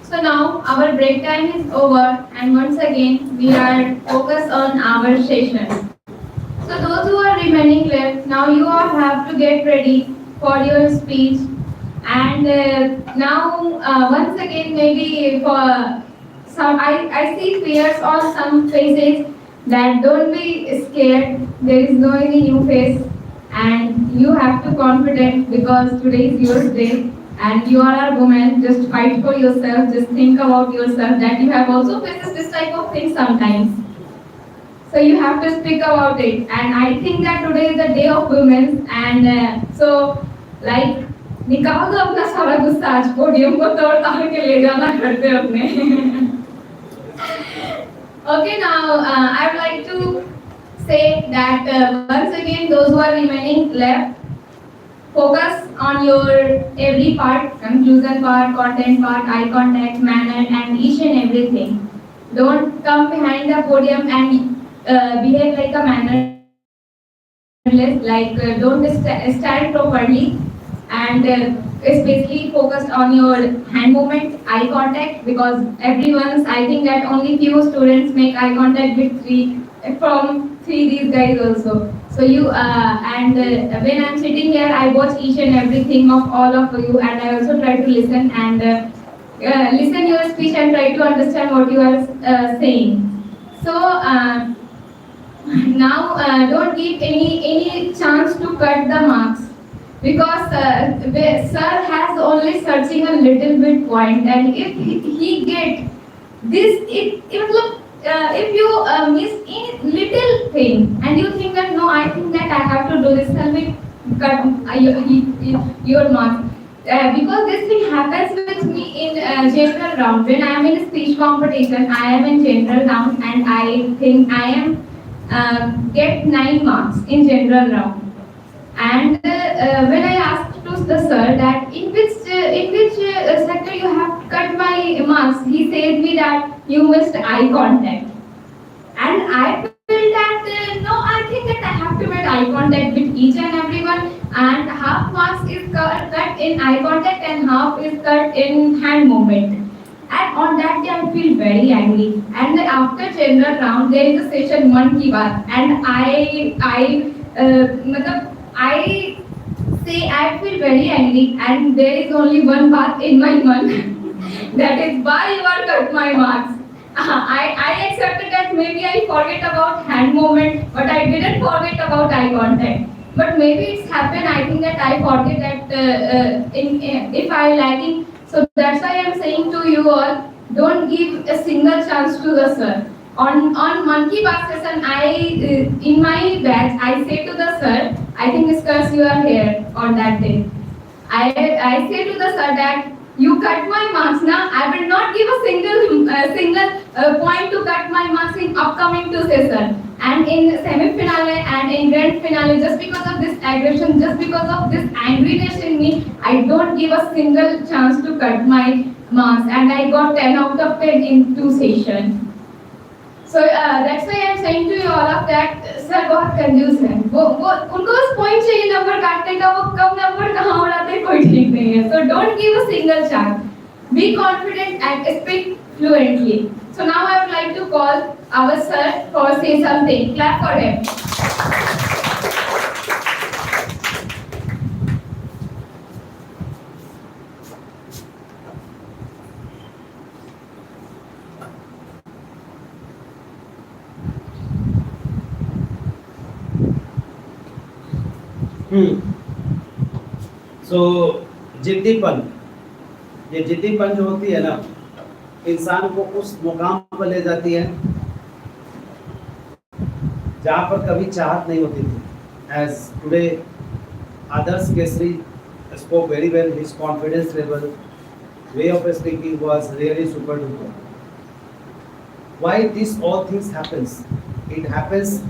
So now our break time is over, and once again we are focused on our session. So those who are remaining left, now you all have to get ready for your speech. And now once again maybe for some, I see fears on some faces, that don't be scared. There is no any new face, and you have to confident because today is your day and you are a woman. Just fight for yourself. Just think about yourself that you have also faces this type of thing sometimes. So you have to speak about it. And I think that today is the day of women. And so like निकाल दो अपना सारा गुस्सा आज podium को तोड़ ताड़ के ले जाना घर पे अपने. Okay, now I would like to say that once again, those who are remaining left, focus on your every part, conclusion part, content part, eye contact, manner, and each and everything. Don't come behind the podium and behave like a mannerless, like don't stand properly, and especially focused on your hand movement, eye contact, because everyone's, I think that only few students make eye contact with from three these guys also. So you and when I'm sitting here, I watch each and everything of all of you, and I also try to listen and listen your speech and try to understand what you are saying. So now don't give any chance to cut the marks, because sir has only searching a little bit point, and if he get this, it look, if you miss any little thing and you think that no, I think that I have to do this, tell me cut your marks. Because this thing happens with me in general round. When I am in speech competition, I am in general round, and I think I am get 9 marks in general round. And when I asked to the sir that in which sector you have cut my marks, he said me that you missed eye contact. And I felt that no, I think that I have to make eye contact with each and everyone, and half marks is cut in eye contact and half is cut in hand movement. And on that day, I feel very angry. And then after general round, there is a session one ki baat, and I say I feel very angry, and there is only one baat in my mind, that is why you are cut my marks. I accepted that maybe I forget about hand movement, but I didn't forget about eye contact. But maybe it's happened. I think that I forget that if I lagging. So that's why I'm saying to you all, don't give a single chance to the sir. On Monkey Ki Baat session, in my batch, I say to the sir, I think Miss you are here on that day. I say to the sir that you cut my marks now. I will not give a single point to cut my marks in upcoming two sessions. And in semi-finale and in grand finale, just because of this aggression, just because of this angriness in me, I don't give a single chance to cut my marks. And I got 10 out of 10 in two sessions. So that's why I'm saying to you all of that, sir बहुत कंजूस है. वो उनको बस point चाहिए number काटने का, वो कब नंबर कहाँ उड़ाते हैं कोई ठीक नहीं है. So don't give a single chance. Be confident and speak fluently. So now I would like to call our sir for say something. Clap for him. So, जिद्दीपन, ये जिद्दीपन जो होती है ना, इंसान को उस मुकाम पर ले जाती है जहाँ पर कभी चाहत नहीं होती थी. As today, Adarsh Kesri spoke very well. His confidence level, way of speaking was really super duper. Why this all things happens? It happens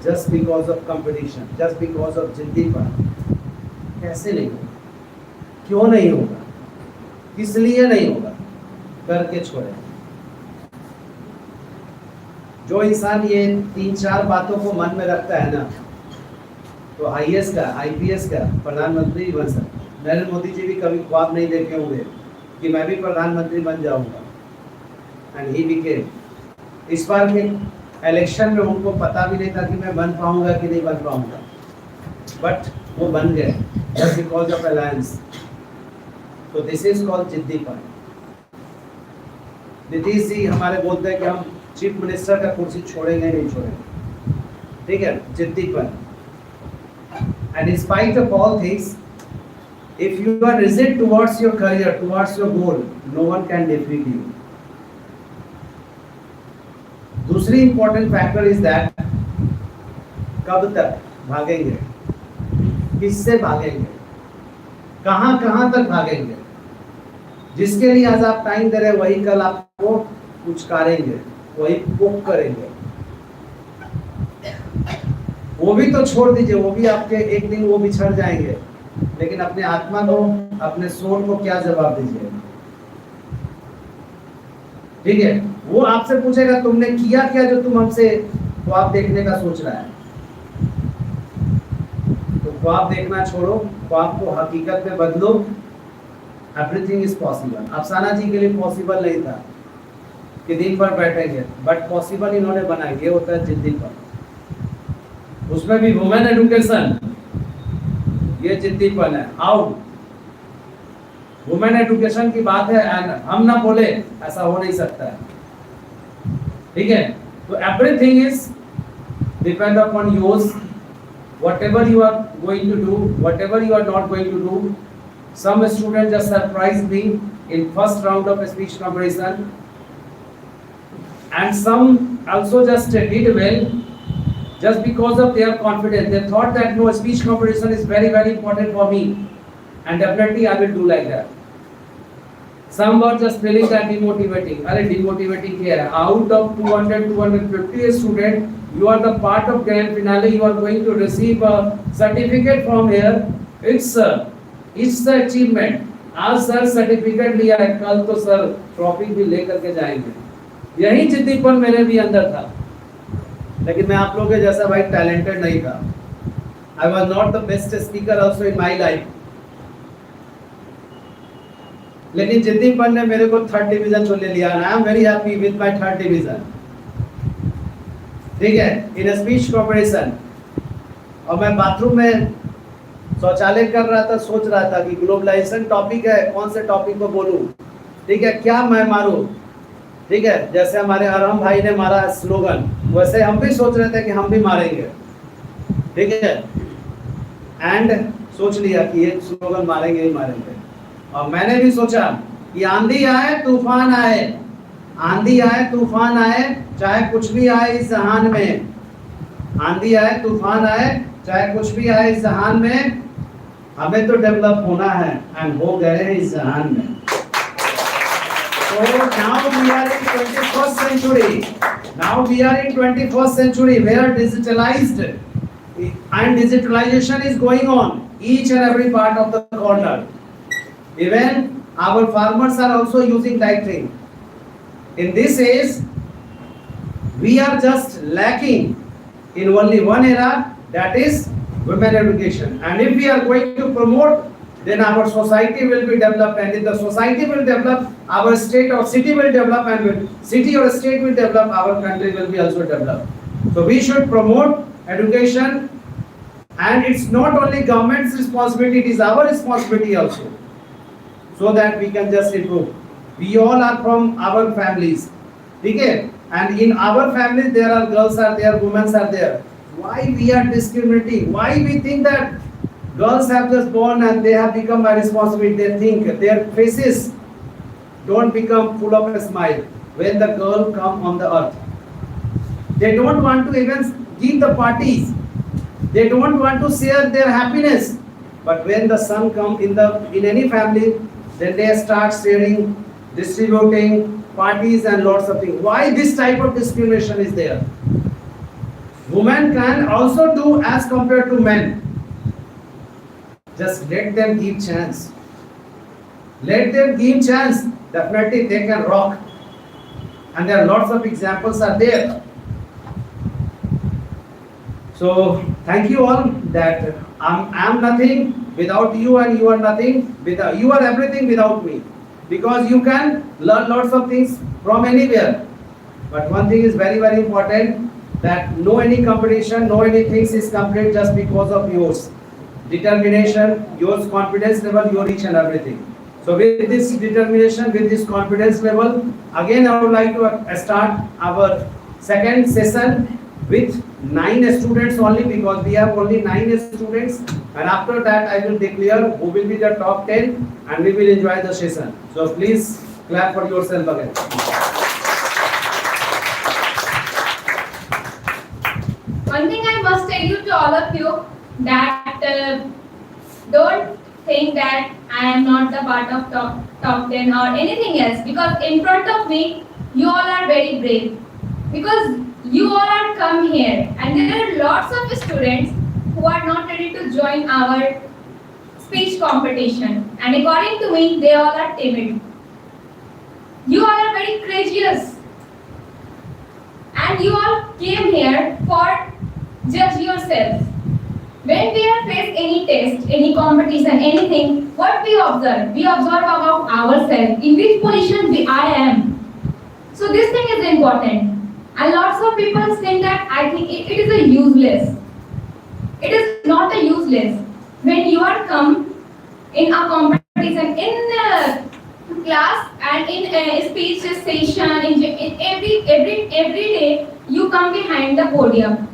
just because of competition, just because of जिद्दीपन. कैसे नहीं होगा? क्यों नहीं होगा? किस लिए नहीं होगा? करके छोड़े. जो इंसान ये 3-4 बातों को मन में रखता है ना, तो आईएएस का, आईपीएस का प्रधानमंत्री बन सकता है. नरेंद्र मोदी जी भी कभी ख्वाब नहीं देखे होंगे कि मैं भी प्रधानमंत्री बन जाऊंगा. and he became. इस बार के इलेक्शन में उनको पता भी नहीं था कि मैं बन पाऊंगा कि नहीं बन पाऊंगा, बट वो बन गए just because of alliance. तो this is called जिद्दीपन. Nitish ji हमारे बोलते हैं कि हम चीफ मिनिस्टर का कुर्सी छोड़ेंगे नहीं छोड़ेंगे, ठीक है, जिद्दीपन. And in spite of all things, if you are rigid towards your career, towards your goal, no one can defeat you. दूसरी important factor is that कब तक भागेंगे, किससे भागेंगे, कहां कहां तक भागेंगे. जिसके लिए आज आप टाइम दे रहे वही कल आपको पुचकारेंगे, वही पोक करेंगे. वो भी तो छोड़ दीजिए, वो भी आपके एक दिन वो बिछड़ जाएंगे, लेकिन अपने आत्मा को, अपने सोल को क्या जवाब दीजिए. ठीक है, वो आपसे पूछेगा तुमने किया क्या जो तुम हमसे ख्वाब देखने का सोच रहा है. तो ख्वाब देखना छोड़ो, ख्वाब को हकीकत में बदलो. Everything is possible. अफसाना जी के लिए पॉसिबल नहीं था कि दिन भर बैठेंगे, बट पॉसिबल इन्होंने बनाया. ये होता है जिद्दीपन. उसमें भी वुमेन एजुकेशन, ये जिद्दीपन है. हाउ वुमेन एजुकेशन की बात है एंड हम ना बोले, ऐसा हो नहीं सकता है. ठीक है, तो everything is depend upon yours. whatever you are going to do, whatever you are not going to do. Some students just surprised me in first round of speech competition, and some also just did well just because of their confidence. They thought that no, speech competition is very very important for me, and definitely I will do like that. Some were just feeling that demotivating. अरे demotivating क्या है? Out of 250 students, you are the part of grand finale. You are going to receive a certificate from here. It's the achievement. आज sir certificate लिया है, कल तो sir trophy भी लेकर के जाएंगे. यही जिद्दीपन मेरे भी अंदर था, लेकिन मैं आप लोगों के जैसा भाई टैलेंटेड नहीं था. I was not the best speaker also in my life. लेकिन जिद्दीपन ने मेरे को 3rd डिवीजन को ले लिया. I am very happy with my 3rd division. ठीक है, इन स्पीच कॉम्पिटिशन. और मैं बाथरूम में शौचालय कर रहा था, सोच रहा था कि ग्लोबलाइजेशन टॉपिक है, कौन से टॉपिक को बोलूं. ठीक है, क्या मैं मारूं. ठीक है, जैसे हमारे अरहम भाई ने मारा स्लोगन, वैसे हम भी सोच रहे थे कि हम भी मारेंगे. ठीक है, एंड सोच लिया कि ये स्लोगन मारेंगे ही मारेंगे. और मैंने भी सोचा कि आंधी आए तूफान आए, आंधी आए तूफान आए, चाहे कुछ भी आए इस जहान में. आंधी आए तूफान आए, चाहे कुछ भी आए इस जहान में, हमें तो डेवलप होना है, एंड हो गए हैं इस जहान में. So now we are in 21st century. Now we are in 21st century where digitalized and digitalization is going on each and every part of the corner. Even our farmers are also using that thing. In this age, we are just lacking in only one era, that is women education. And if we are going to promote, then our society will be developed, and if the society will develop, our state or city will develop, and when city or state will develop, our country will be also developed. So we should promote education, and it's not only government's responsibility, it is our responsibility also, so that we can just improve. We all are from our families. Okay? And in our families there are girls are there, women are there. Why we are discriminating? Why we think that girls have just born and they have become my responsibility? They think their faces don't become full of a smile when the girl come on the earth. They don't want to even give the parties. They don't want to share their happiness. But when the son come in any family, then they start sharing, distributing parties and lots of things. Why this type of discrimination is there? Women can also do as compared to men. Just let them give chance. Let them give chance. Definitely they can rock. And there are lots of examples are there. So thank you all that I am nothing without you, and you are nothing without you are everything without me. because you can learn lots of things from anywhere. But one thing is very, very important, that no any competition, no any things is complete just because of yours determination, your confidence level, your each and everything. So with this determination, with this confidence level, again I would like to start our second session with 9 students only, because we have only 9 students, and after that I will declare who will be the top 10 and we will enjoy the session. So please clap for yourself again. One thing I must tell you to all of you, that don't think that I am not the part of top 10 or anything else, because in front of me you all are very brave, because you all are come here, and there are lots of students who are not ready to join our speech competition, and according to me they all are timid. You all are very courageous, and you all came here for judge yourselves. When we have faced any test, any competition, anything, what we observe? We observe about ourselves, in which position I am. So this thing is important. And lots of people think that I think it is a useless. It is not a useless. When you are come in a competition, in class and in a speech session, in every day, you come behind the podium.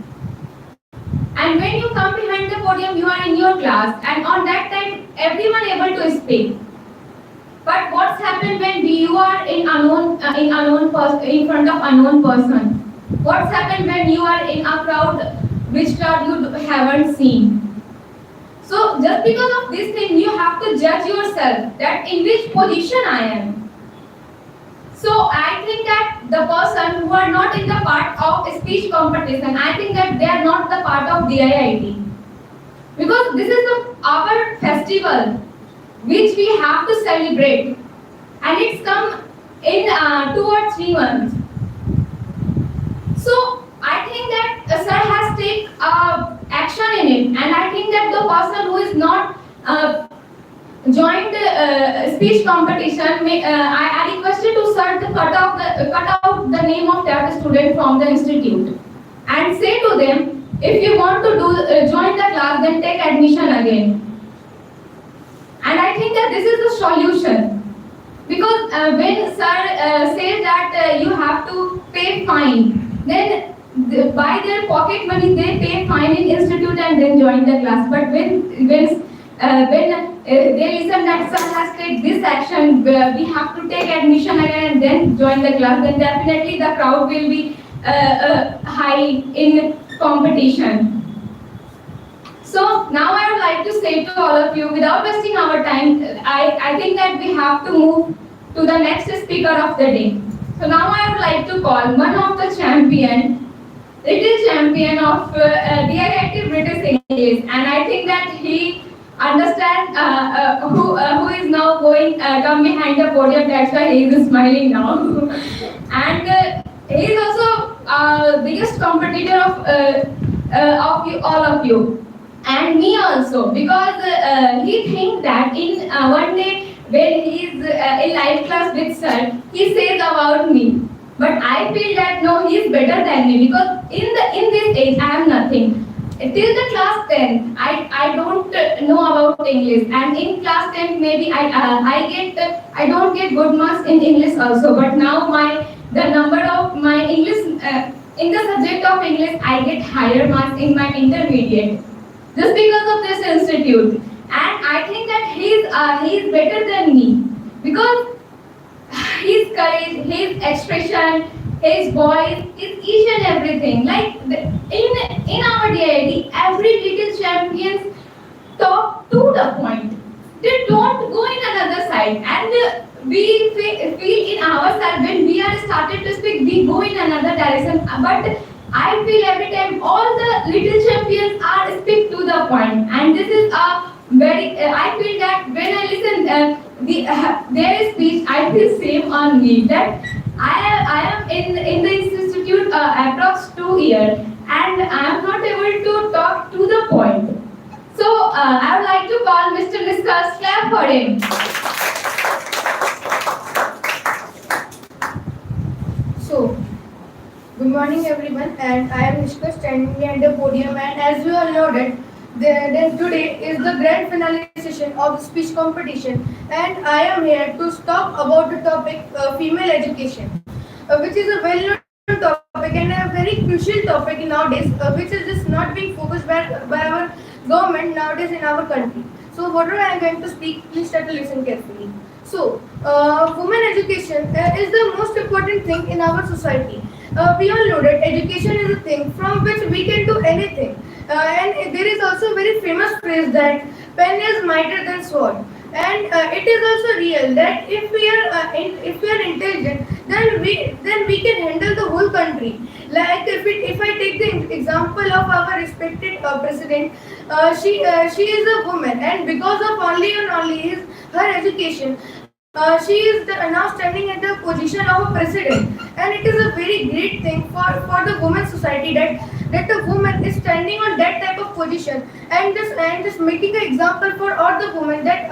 And when you come behind the podium, you are in your class, and on that time, everyone able to speak. But what's happened when you are in front of unknown person? What's happened when you are in a crowd, which crowd you haven't seen? So just because of this thing, you have to judge yourself that in which position I am. So I think that the person who are not in the part of speech competition, I think that they are not the part of DIIT. Because this is our festival which we have to celebrate, and it's come in 2 or 3 months. So I think that sir has taken action in it, and I think that the person who is not joined speech competition, I requested to sir to cut out the name of that student from the institute and say to them, if you want to join the class, then take admission again. And I think that this is the solution, because when sir says that you have to pay fine, then by their pocket money they pay fine in institute and then join the class. But when they listen that sir has taken this action, we have to take admission again and then join the class, then definitely the crowd will be high in competition. So now I would like to say to all of you, without wasting our time, I think that we have to move to the next speaker of the day. So now I would like to call one of the little champion of DIIT British English, and I think that he understand who is now come behind the podium. That's why he is smiling now. And he is also biggest competitor of you, all of you, and me also, because he thinks that in one day when he is in live class with sir, he says about me. But I feel that no, he is better than me, because in this age I am nothing. Till the class 10, I don't know about English, and in class 10 maybe I don't get good marks in English also. But now the number of my English in the subject of English, I get higher marks in my intermediate, just because of this institute. And I think that he is better than me, because his courage, his expression, his voice, his each and everything. Like in our DID, every little champions talk to the point. They don't go in another side, and we feel in ourselves when we are started to speak, we go in another direction. But I feel every time all the little champions are speak to the point, and this is a very. I feel that when I listen their speech, I feel same on me that I am in the institute approx 2 years, and I am not able to talk to the point. So I would like to call Mr. Niskas. Clap for him. Good morning, everyone, and I am Nishka standing behind the podium. And as you all know that, then today is the grand finale session of the speech competition, and I am here to talk about the topic female education, which is a well-known topic and a very crucial topic nowadays, which is just not being focused by our government nowadays in our country. So, whatever I am going to speak, please try to listen carefully. So, women education is the most important thing in our society. We all know that education is a thing from which we can do anything. And there is also a very famous phrase that pen is mightier than sword. And it is also real that if we are intelligent, then we can handle the whole country. Like if I take the example of our respected president, she is a woman, and because of only and only her education, she is now standing at the position of a president, and it is a very great thing for the women society that the woman is standing on that type of position, and just making an example for all the women that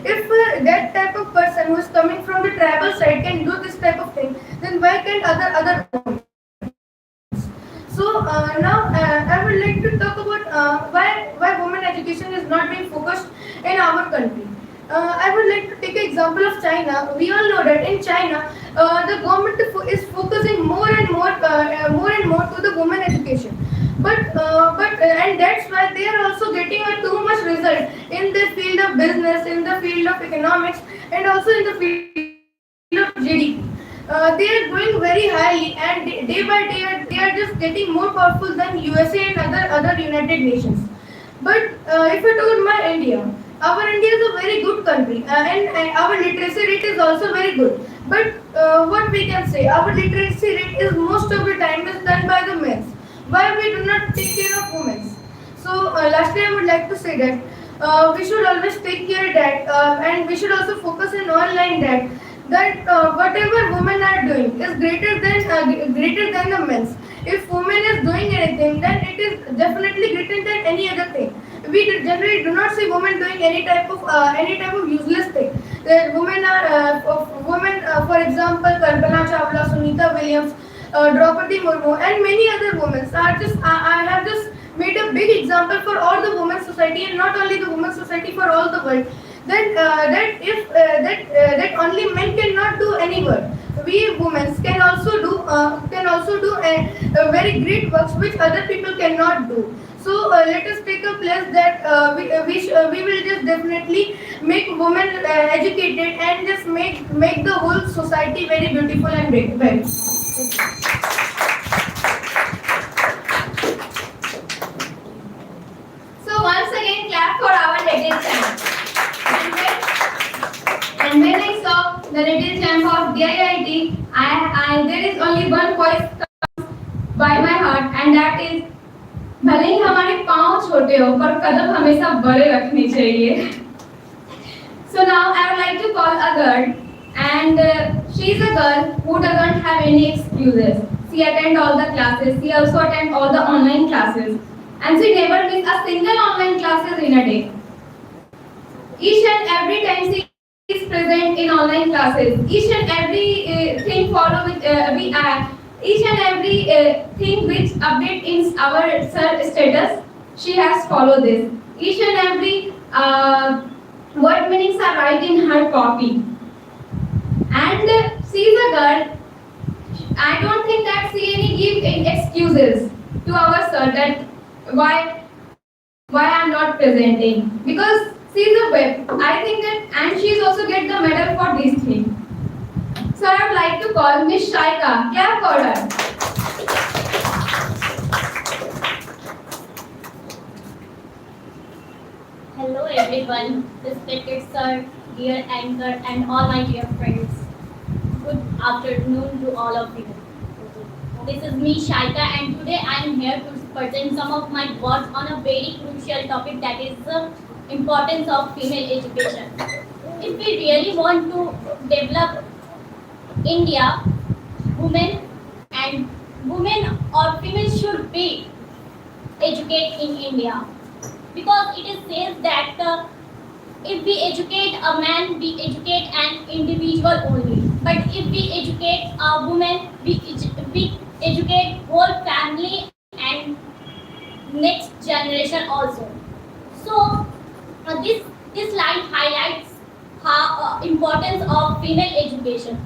if that type of person who is coming from the tribal side can do this type of thing, then why can't other women? So now I would like to talk about why women education is not being focused in our country. I would like to take an example of China. We all know that in China, the government is focusing more and more to the women education. And that's why they are also getting a too much result in the field of business, in the field of economics, and also in the field of GDP. They are growing very highly, and day by day they are just getting more powerful than USA and other United Nations. But if I talk about my India, our India is a very good country, and our literacy rate is also very good. But what we can say, our literacy rate is most of the time is done by the men. Why we do not take care of women? So lastly, I would like to say that we should always take care that, and we should also focus in online that whatever women are doing is greater than the men's. If woman is doing anything, then it is definitely greater than any other thing. We generally do not see women doing any type of useless thing. For example, Kalpana Chawla, Sunita Williams, Draupadi Murmu, and many other women are just. I have just made a big example for all the women society, and not only the women society, for all the world. That only men cannot do any work. We women can also do a very great works which other people cannot do. So let us take a place that we will just definitely make women educated, and just make the whole society very beautiful and very. So once again, clap for our little champ. And when I saw the little champ of DIIT, there is only one voice comes by my heart, and that is, भले ही हमारे पाँव छोटे हो पर कदम हमेशा बड़े रखने चाहिए. So now I would like to call a girl, and she is a girl who doesn't have any excuses. She attends all the classes. She also attends all the online classes, and she never misses a single online classes in a day. Each and every time she is present in online classes, each and every thing follow with we each and every thing which update in our status, she has followed this. Each and every word meanings are right in her copy. And she is a girl. I don't think that she any give excuses to our sir that why I'm not presenting, because she is a web. I think that, and she is also get the medal for this thing. So I would like to call Miss Shaika. Clap for her. Hello everyone, respected sir, dear anchor, and all my dear friends. Good afternoon to all of you. This is me Shaika, and today I am here to present some of my words on a very crucial topic, that is the importance of female education. If we really want to develop India, women or female should be educated in India, because it is says that if we educate a man, we educate an individual only. But if we educate a woman, we generation also. So this slide highlights how importance of female education.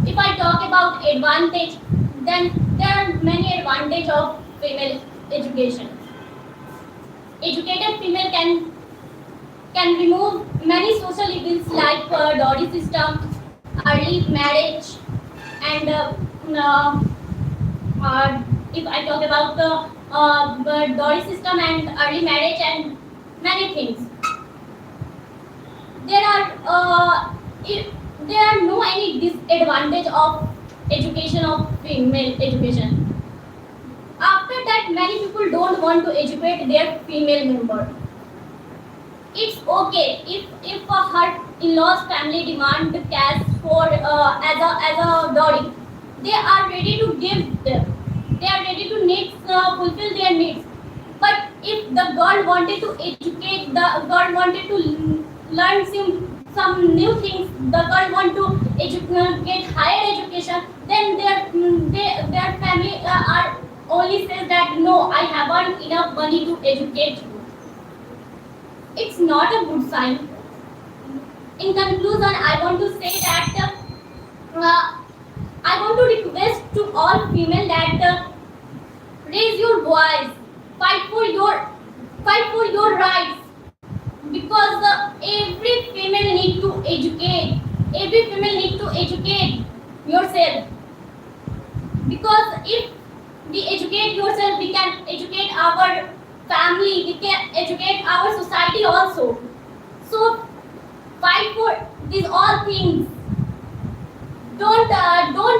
If I talk about advantage, then there are many advantage of female education. Educated female can remove many social evils like dowry system, early marriage, and if I talk about the dowry system and early marriage and many things, there are there are no any disadvantage of education of female education. After that, many people don't want to educate their female member. It's okay if her in-laws family demand cash for as a dowry. They are ready to give them. They are ready to fulfill their needs. But if the girl wanted to educate, the girl wanted to learn some new things, the girl want to get higher education, then their family are only says that no, I haven't enough money to educate you. It's not a good sign. In conclusion, I want to say that I want to request to all female that raise your voice, fight for your rights, because every female need to educate. Every female need to educate yourself, because if we educate yourself, we can educate our family, we can educate our society also. So fight for these all things. Don't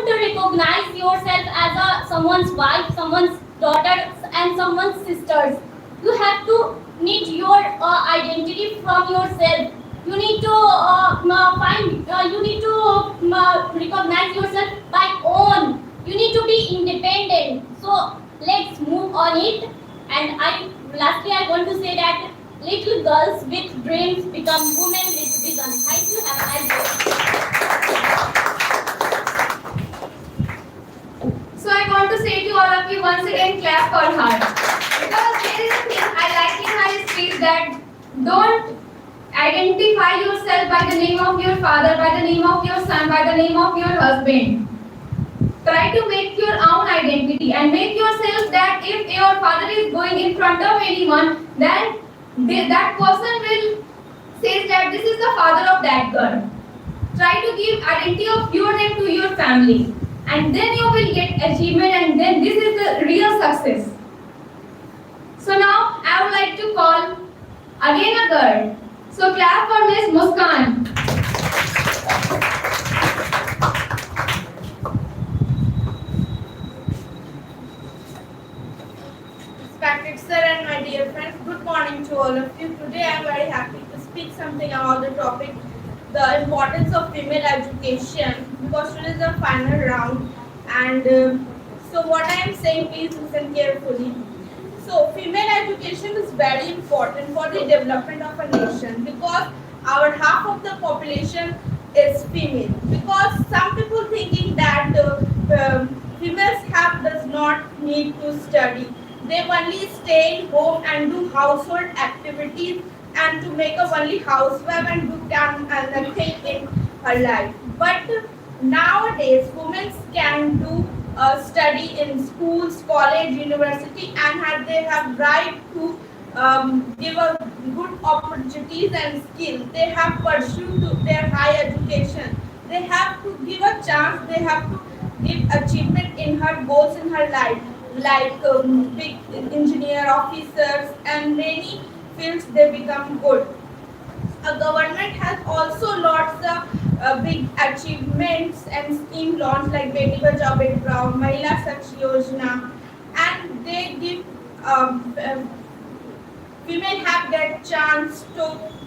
recognize yourself as someone's wife, someone's daughter, and someone's sisters. You have to need your identity from yourself. You need to you need to recognize yourself by own. You need to be independent. So let's move on it. And lastly I want to say that little girls with dreams become women with vision. Thank you. Have a nice day. So I want to say to all of you once again, clap for her. Because there is a thing I like in her speech that don't identify yourself by the name of your father, by the name of your son, by the name of your husband. Try to make your own identity and make yourself that if your father is going in front of anyone, then that person will say that this is the father of that girl. Try to give identity of your name to your family, and then you will get achievement, and then this is the real success. So now I would like to call again a girl. So clap for Miss Muskan. Respected sir and my dear friends, good morning to all of you. Today I am very happy to speak something about the topic, the importance of female education, because today is the final round. And so what I am saying, please listen carefully. So female education is very important for the development of a nation, because our half of the population is female. Because some people thinking that females does not need to study. They only stay in home and do household activities, and to make a only housewife and do nothing in her life. But nowadays, women can do study in schools, college, university, and they have right to give a good opportunities and skill. They have pursued their high education. They have to give a chance. They have to give achievement in her goals in her life, like big engineer, officers, and many fields they become good. A government has also lots of big achievements and scheme launched like Beti Bachao Beti Padhao, Mahila Sakshi Yojana, and they give women have that chance to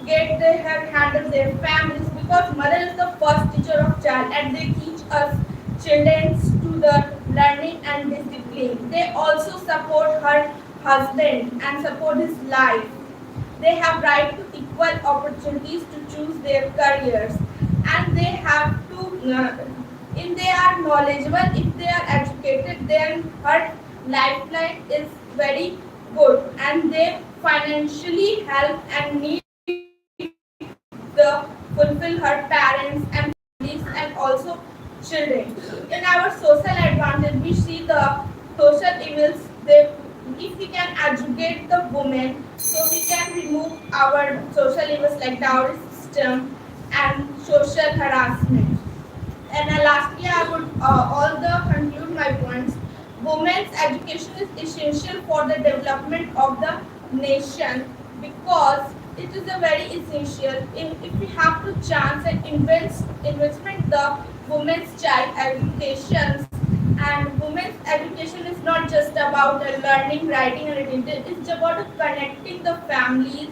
handle their families, because mother is the first teacher of child, and they teach us children to the learning and discipline. They also support her husband and support his life. They have right to equal opportunities to choose their careers, and they have to, if they are knowledgeable, if they are educated, then her lifeline is very good, and they financially help and need the fulfill her parents and families and also children. In our social advantage, we see the social evils. They, if we can educate the women, so we can remove our social evils like dowry system and social harassment. And lastly, I would all the conclude my points. Women's education is essential for the development of the nation because it is a very essential. If we have to chance and investment the women's child education, and women's education is not just about learning, writing, and reading. It's about connecting the families,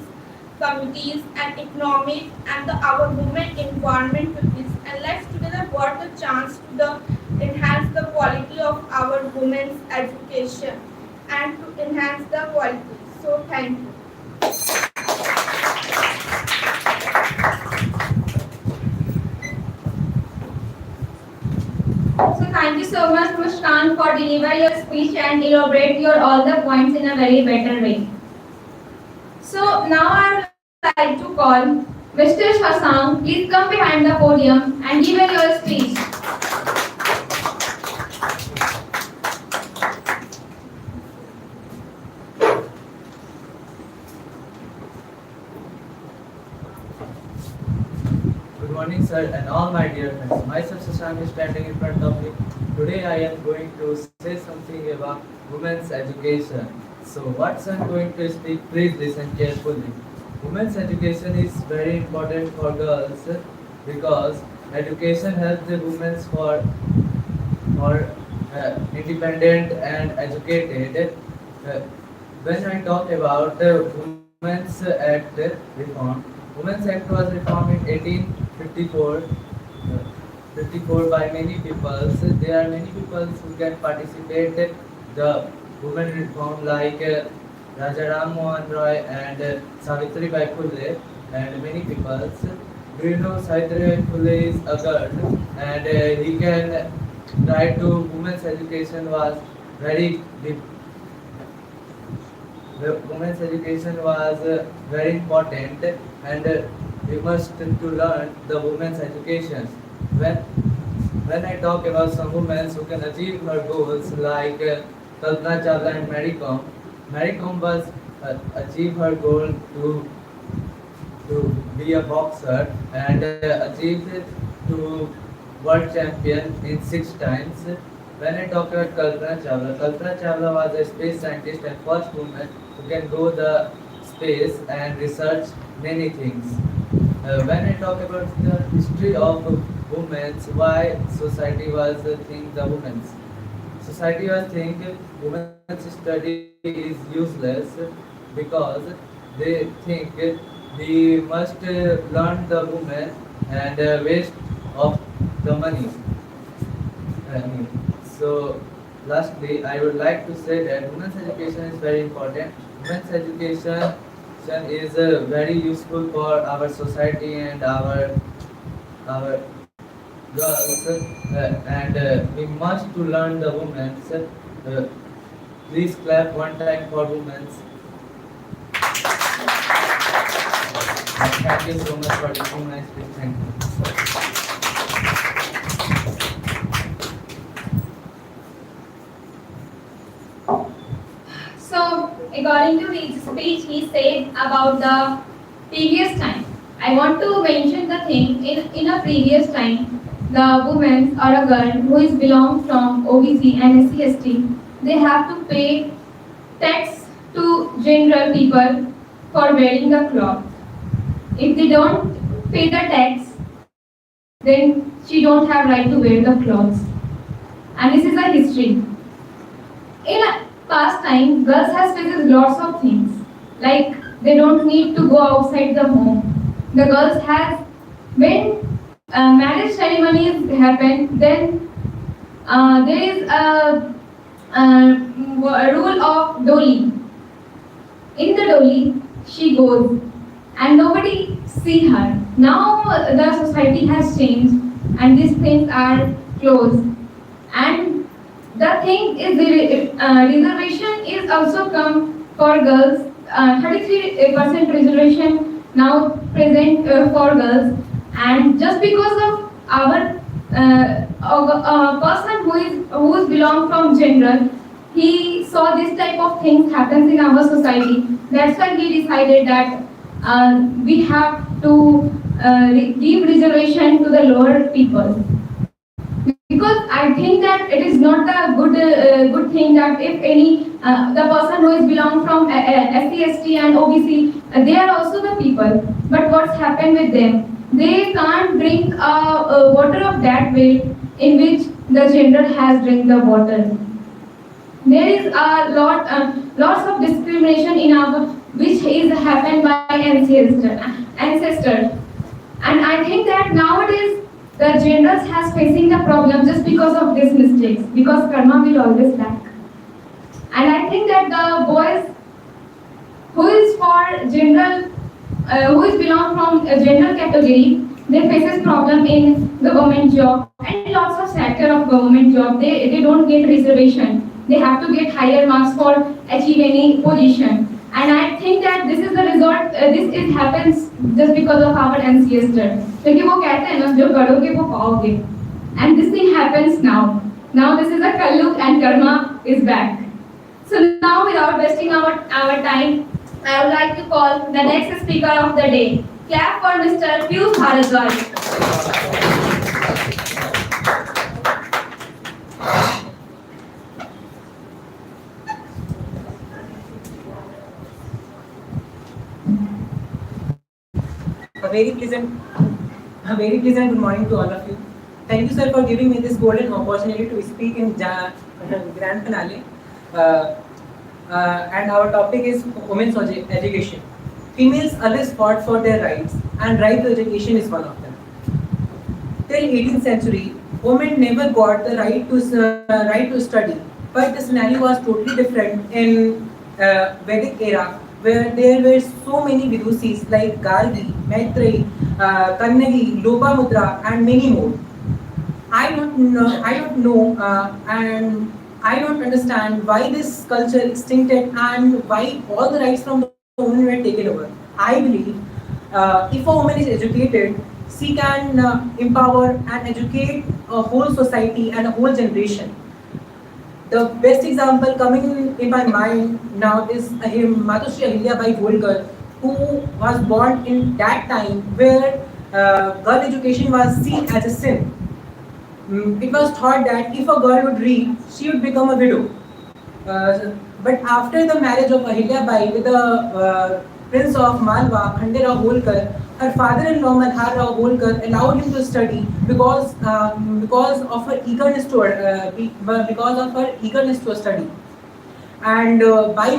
communities, and economic and the our women environment with this. And let's together work the chance to enhance the quality of our women's education and to enhance the quality. So thank you. So thank you so much, Muskan, for deliver your speech and elaborate your all the points in a very better way. So now I would like to call Mr. Shashank. Please come behind the podium and give your speech. Good morning, sir, and all my dear friends. Myself, Shashank, is standing in front of me. Today, I am going to say something about women's education. So, what I'm going to speak, please listen carefully. Women's education is very important for girls because education helps the women for independent and educated. Uh, when I talk about Women's Act reform, Women's Act was reformed in 1854 by many people. So there are many people who can participate the women reform like Raja Ram Mohan Roy and Savitri Bai Phule and many people. Do you know Savitri Bai Phule is a girl and he can try to women's education was very deep. The women's education was very important and we must to learn the women's education. When when I talk about some women who can achieve her goals like Kalpana Chawla and Mary Kom was achieve her goal to be a boxer and achieved it to world champion in 6 times. When I talk about Kalpana Chawla was a space scientist and first woman who can go the space and research many things. When I talk about the history of women, why society was think the women's society was think women's study is useless because they think we must learn the women and waste of the money. So, lastly, I would like to say that women's education is very important. Women's education is very useful for our society and our girls, and we must to learn the women's. Please clap one time for women's. Thank you so much for listening my speech. Thank you. So, according to his speech, he said about the previous time. I want to mention the thing in a previous time, the woman or a girl who is belong from OBC and SC/ST, they have to pay tax to general people for wearing the cloth. If they don't pay the tax, then she don't have right to wear the clothes. And this is a history. In a past time, girls has faced lots of things. Like they don't need to go outside the home. The girls has when marriage ceremonies happen, then there is a rule of dolly. In the dolly, she goes, and nobody see her. Now the society has changed, and these things are closed. And the thing is, the reservation is also come for girls. 33% reservation now present for girls, and just because of our person who is belong from general, he saw this type of things happens in our society. That's why he decided that we have to give reservation to the lower people, because I think that it is not a good thing that if any the person who is belong from SC, ST and OBC, they are also the people. But what's happened with them? They can't drink water of that weight in which the general has drink the water. There is a lots of discrimination in our which is happened by ancestors, and I think that nowadays the generals has facing the problem just because of these mistakes, because karma will always back. And I think that the boys who is for general, who is belong from a general category, they faces problem in government job and lots of sector of government job. They don't get reservation. They have to get higher marks for achieve any position. And I think that this is the result. This is happens just because of our ancestor. क्योंकि वो कहते हैं ना जो करोगे वो पाओगे. And this thing happens now. Now this is a Kalluk and karma is back. So now without wasting our time, I would like to call the next speaker of the day. Clap for Mr. Piyush Bharadwaj. A very pleasant, good morning to all of you. Thank you, sir, for giving me this golden opportunity to speak in grand finale. And our topic is women's education. Females always fought for their rights, and right to education is one of them. Till 18th century, women never got the right to study, but the scenario was totally different in Vedic era, where there were so many Vidusis like Gargi, Maitreyi, Kannagi, Lopamudra, and many more. I don't know, and I don't understand why this culture extincted and why all the rights from the women were taken over. I believe if a woman is educated, she can empower and educate a whole society and a whole generation. The best example coming in my mind now is Matushri Ahilyabai Holkar, who was born in that time where girl education was seen as a sin. It was thought that if a girl would read, she would become a widow. But after the marriage of Ahilyabai with the Prince of Malwa, Khanderao Holkar, her father-in-law Malharrao Holkar allowed him to study because of her eagerness to study. And by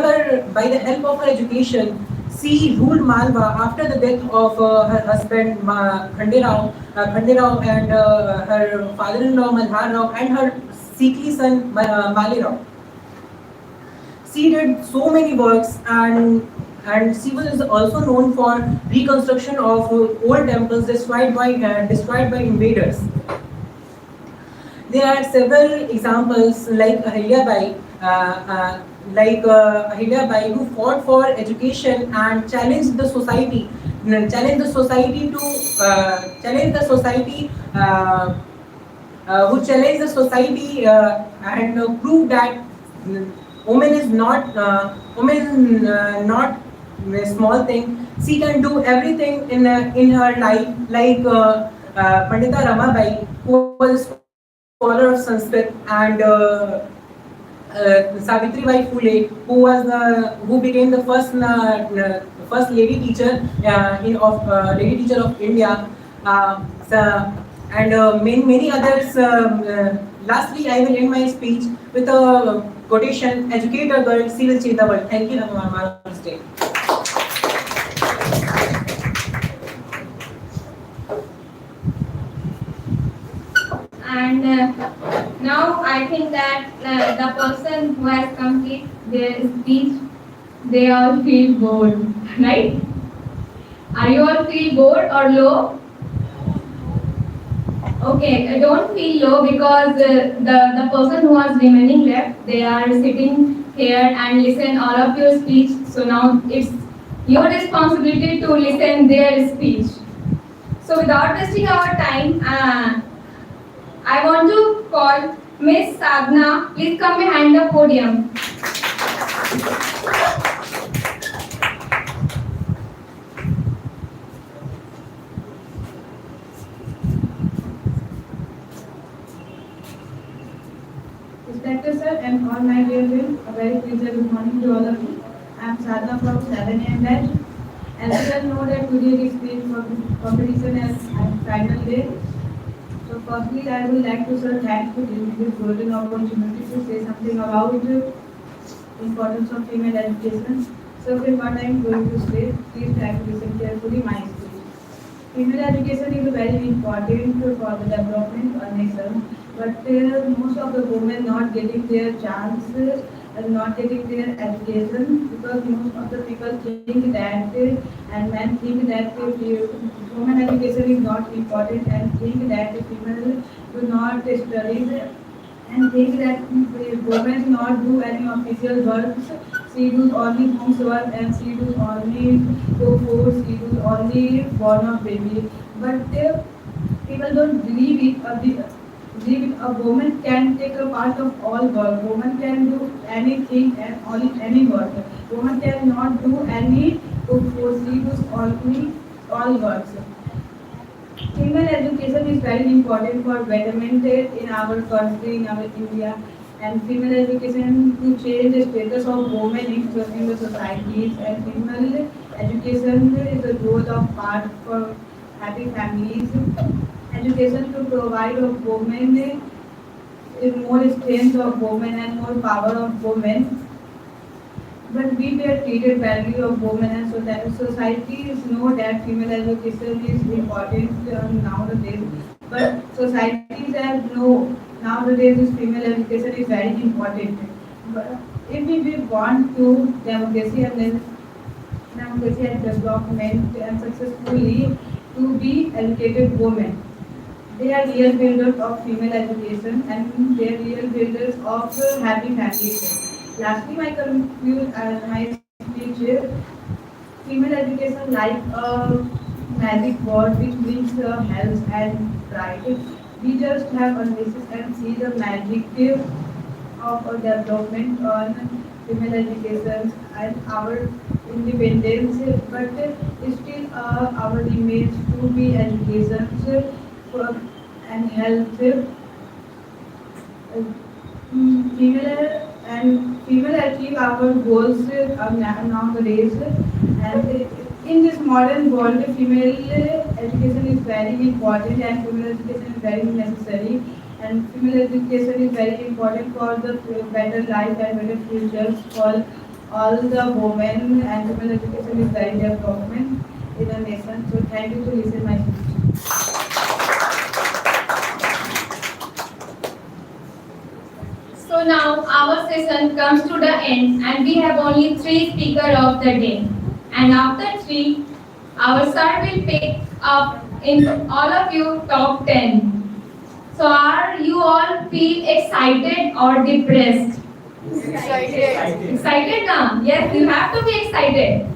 the help of her education, she ruled Malwa after the death of her husband Khanderao and her father-in-law Malharrao and her Sikhi son Malirao. She did so many works, and she was also known for reconstruction of old temples destroyed by invaders. There are several examples like Ahilyabai, who fought for education and challenged the society, and proved that woman is not a small thing. She can do everything in her life, like Pandita Ramabai, who was a scholar of Sanskrit, and Savitribai Phule, who became the first lady teacher of India, and many others. Lastly, I will end my speech with a quotation: "Educate a girl, she will change the world." Thank you. Have a marvelous day. And now I think that the person who has completed their speech, they all feel bored, right? Are you all feel bored or low? Okay, don't feel low, because the person who was remaining left, they are sitting here and listen all of your speech. So now it's your responsibility to listen their speech. So without wasting our time, I want to call Miss Sadhna. Please come behind the podium. Respected sir and all my dear friends, a very pleasant good morning to all of you. I am Sadhna from 7 a.m. batch. As you all know that today is speech competition and final day. So firstly, I would like to sir thank you for giving this golden opportunity to say something about importance of female education. So for what I am going to say, please try to listen carefully my speech. Female education is very important for the development of a nation, but most of the women not getting their chance and not getting their education because most of the people think that and men think that women education is not important and think that female do not study and think that women not do any official works. She does only housework and she does only cook food, she does only born of baby. But people don't believe it. Believe it. A woman can take a part of all work. Woman can do anything and any work. Woman cannot do any cook food. She does only all works. Female education is very important for betterment in our country, in our India, and female education to change the status of women in the societies. And female education is a growth of part for happy families. Education to provide of women is more strength of women and more power of women. But we were treated badly of women and so that societies know that female education is important nowadays. But societies have know nowadays this female education is very important. But if we want to democracy and then democracy and development and successfully to be educated women. They are real builders of female education and they are real builders of happy families. Lastly, my conclude my speech is female education like a magic word which brings health and pride. We just have analysis and see the magic of a development on female education and our independence, but still our image to be education and health. Female achieve our goals nowadays, and in this modern world, female education is very important and female education is very necessary. And female education is very important for the better life and better futures for all the women. And female education is very development in a nation. So thank you to listen my speech. So now our session comes to the end and we have only 3 speakers of the day. And after 3, our sir will pick up in all of you top 10. So are you all feel excited or depressed? Excited now? Yes, you have to be excited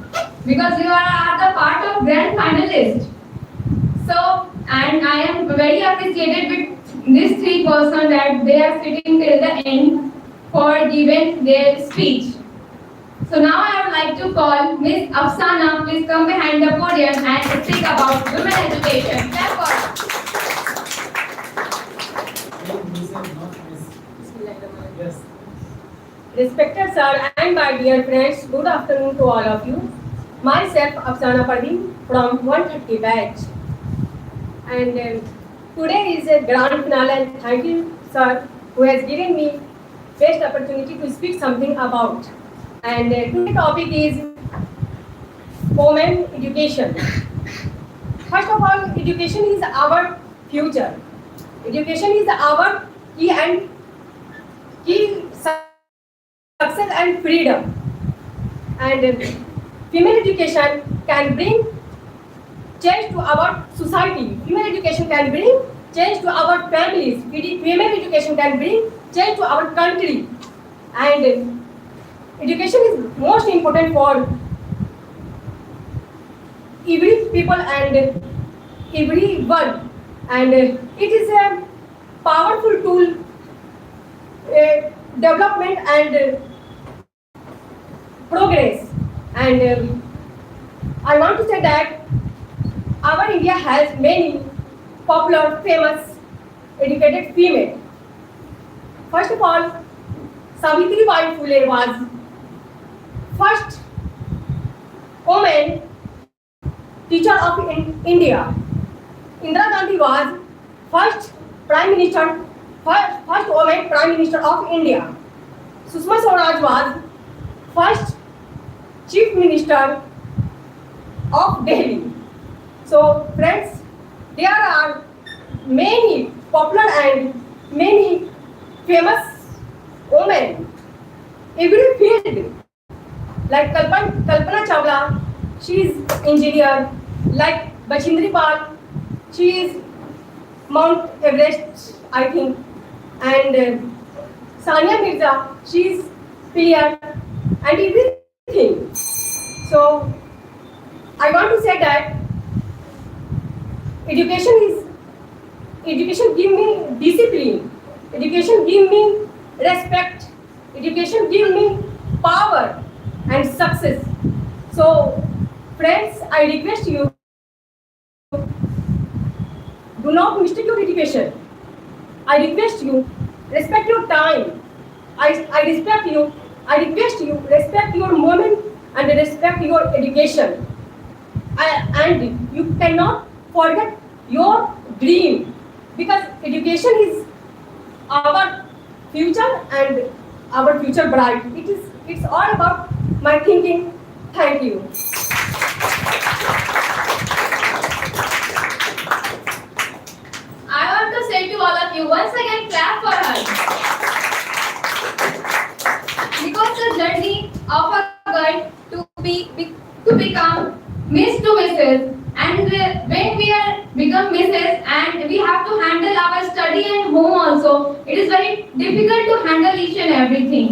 because you are the part of grand finalist. So, and I am very appreciated with these 3 persons that they are sitting till the end for giving their speech. So now I would like to call Miss Afsana. Please come behind the podium and speak about women education. Clap for her. Yes. Respected sir and my dear friends, good afternoon to all of you. Myself Afsana Parveen from 130 batch. And today is a grand finale and thank you sir who has given me best opportunity to speak something about. And today's topic is women education. First of all, education is our future. Education is our key success and freedom. And female education can bring change to our society. Female education can bring change to our families. Female education can bring change to our country. And Education is most important for every people and everyone, and it is a powerful tool, development and progress. And I want to say that our India has many popular, famous, educated female. First of all, Savitribai Phule was first woman teacher of India. Indira Gandhi was first prime minister, first woman prime minister of India. Sushma Swaraj was first chief minister of Delhi. So friends, there are many popular and many famous women every field, like Kalpana Chawla, she is engineer, like Bachindri Pal, she is Mount Everest, I think, and Sania Mirza, she is player and everything. So I want to say that education give me discipline, education give me respect, education give me power and success. So friends, I request you, do not mistake your education. I request you, respect your time. I respect you, I request you, respect your moment and respect your education. And you cannot forget your dream, because education is our future and our future bright. It's all about my thinking. Thank you. I want to say to all of you, once again, clap for her. Because the journey of a girl to become Miss to Mrs. And when we are become Mrs. and we have to handle our study and home also, it is very difficult to handle each and everything.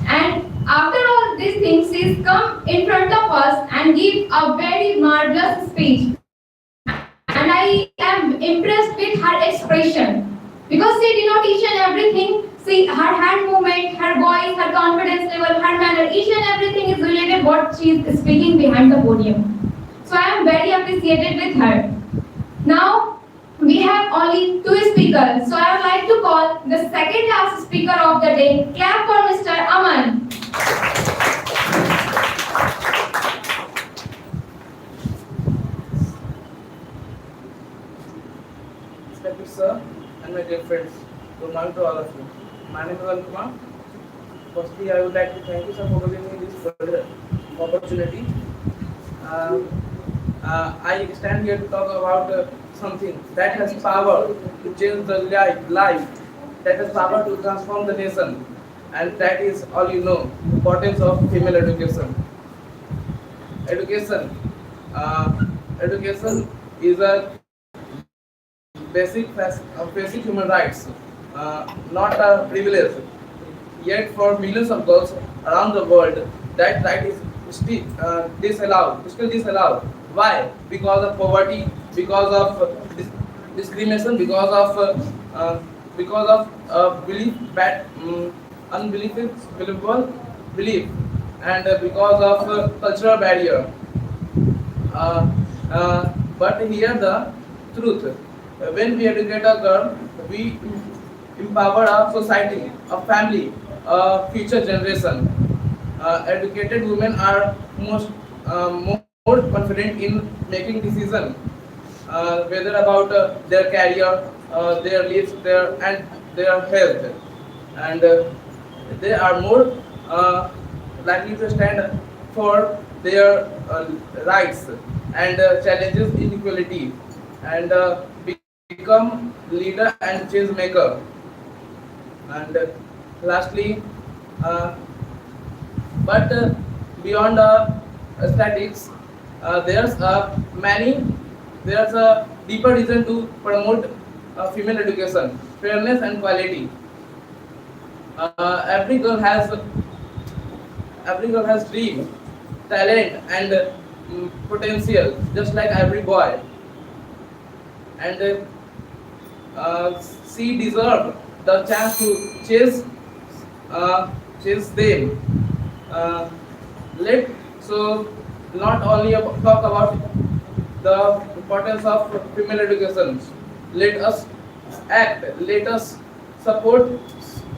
And after all these things, she's come in front of us and give a very marvelous speech. And I am impressed with her expression, because she did not each and everything. See, her hand movement, her voice, her confidence level, her manner, each and everything is related what she is speaking behind the podium. So I am very appreciated with her. Now we have only two speakers, so I would like to call the second last speaker of the day. Clap for Mr. Aman. Respected sir and my dear friends, good morning to all of you. My name is Kumar. Firstly, I would like to thank you sir for giving me this opportunity. I stand here to talk about something that has power to change the life, that has power to transform the nation, and that is all you know, importance of female education. Education, education is a basic human rights, not a privilege. Yet for millions of girls around the world, that right is still disallowed. Why? Because of poverty, because of discrimination, because of belief, unbelievable belief, and because of cultural barrier. But here the truth. When we educate a girl, we empower a society, a family, a future generation. Educated women are more confident in making decisions, whether about their career, their lives, their health, and they are more likely to stand for their rights and challenges inequality, and become leader and change maker. And lastly, but beyond statics, there's a deeper reason to promote female education, fairness and quality. Every girl has every girl has dream, talent, and potential, just like every boy. And she deserve the chance to chase them. Uh, let so not only talk about the importance of female education. Let us act. Let us support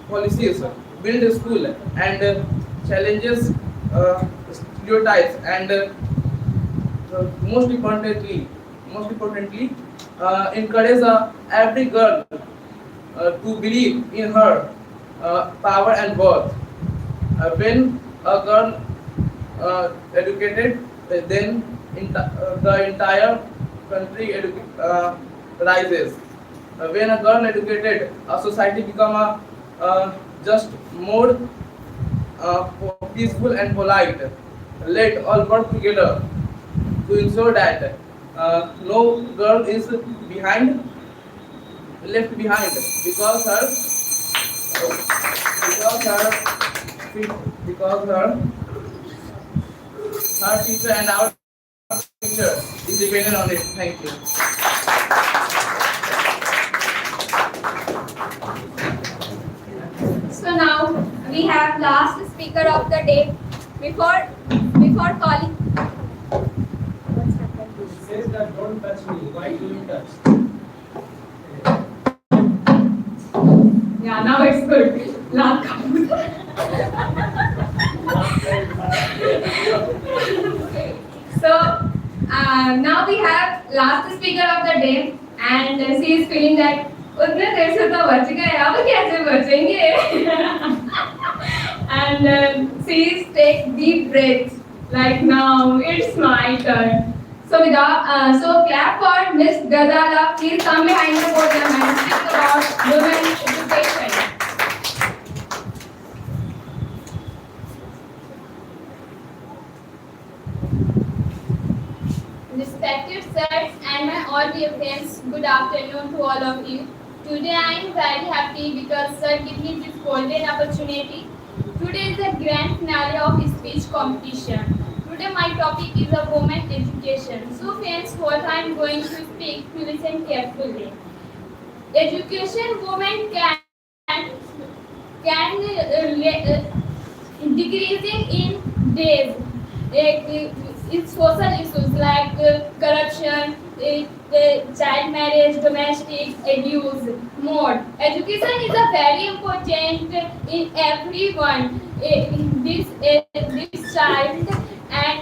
policies, build a school, and challenges stereotypes, and most importantly, encourage every girl to believe in her power and worth. When a girl educated, then the entire country rises. When a girl educated, a society become just more peaceful and polite. Let all work together to ensure that no girl is left behind because her because her future and our future is dependent on it. Thank you. So now we have last speaker of the day. Before calling. What's happened? It says that don't touch me. Why do you touch? Yeah, now it's good. Last So now we have last speaker of the day, and she is feeling that उतने देर से तो बच गए अब कैसे बचेंगे and she is take deep breath like now it's my turn. So so clap for Miss Gadala. Please come behind the podium and speak about women education. Respected sirs and my all dear friends, good afternoon to all of you. Today I am very happy because sir gave me this golden opportunity. Today is the grand finale of speech competition. Today my topic is a women education. So friends, what I am going to speak, to listen carefully. Education women decreasing in days. It's social issues like corruption, child marriage, domestic abuse, more. Education is a very important in everyone. This child and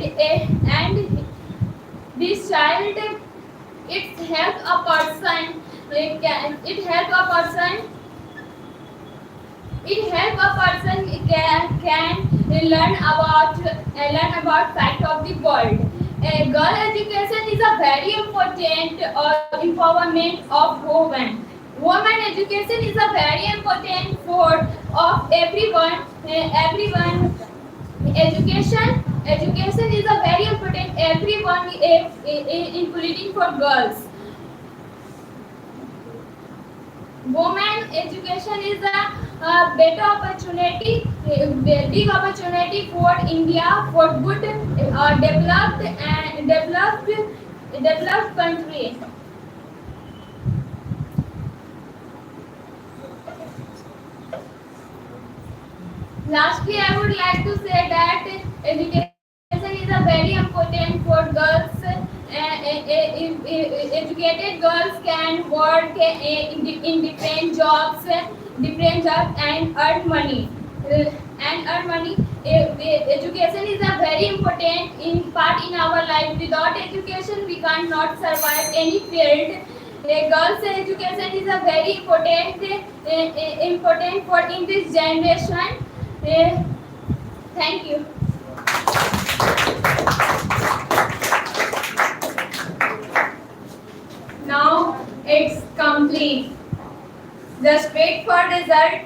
this child, it help a person. It help a person. It help a person can learn about fact of the world. Girl education is a very important empowerment of women. Women education is a very important for of everyone. Everyone education is a very important everyone, including for girls. Women education is a better opportunity, big opportunity for India, for good developed country. Lastly, I would like to say that education is a very important for girls. Educated girls can work in different jobs and earn money. Education is a very important in part in our life. Without education, we cannot survive any field. Girls' education is a very important for in this generation. Thank you. Now it's complete. Just wait for result.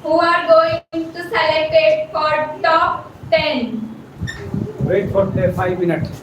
Who are going to select it for top 10? Wait for the 5 minutes.